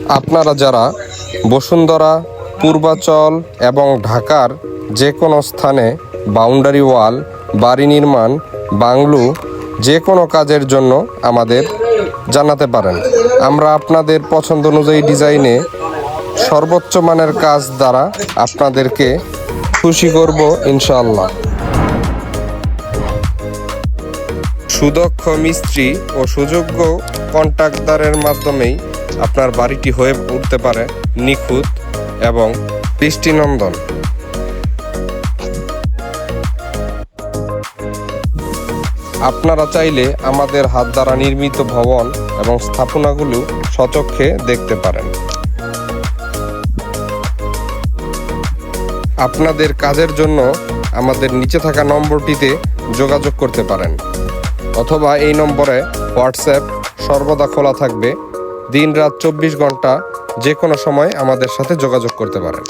আপনারা যারা বসুন্ধরা, পূর্বাচল এবং ঢাকার যে কোনো স্থানে বাউন্ডারি ওয়াল, বাড়ি নির্মাণ, বাংলো যে কোনো কাজের জন্য আমাদের জানাতে পারেন। আমরা আপনাদের পছন্দ অনুযায়ী ডিজাইনে সর্বোচ্চ মানের কাজ দ্বারা আপনাদেরকে খুশি করব ইনশাআল্লাহ। সুদক্ষ মিস্ত্রি ও সুযোগ্য কন্ট্রাক্টরের মাধ্যমেই আপনার বাড়িটি হয়ে উঠতে পারে নিখুঁত এবং দৃষ্টিনন্দন। আপনারা চাইলে আমাদের হাত দ্বারা নির্মিত ভবন এবং স্থাপনাগুলো স্বচক্ষে দেখতে পারেন। আপনাদের কাজের জন্য আমাদের নিচে থাকা নম্বরটিতে যোগাযোগ করতে পারেন, অথবা এই নম্বরে হোয়াটসঅ্যাপ সর্বদা খোলা থাকবে। দিন রাত 24 ঘন্টা যে কোনো সময় আমাদের সাথে যোগাযোগ করতে পারেন।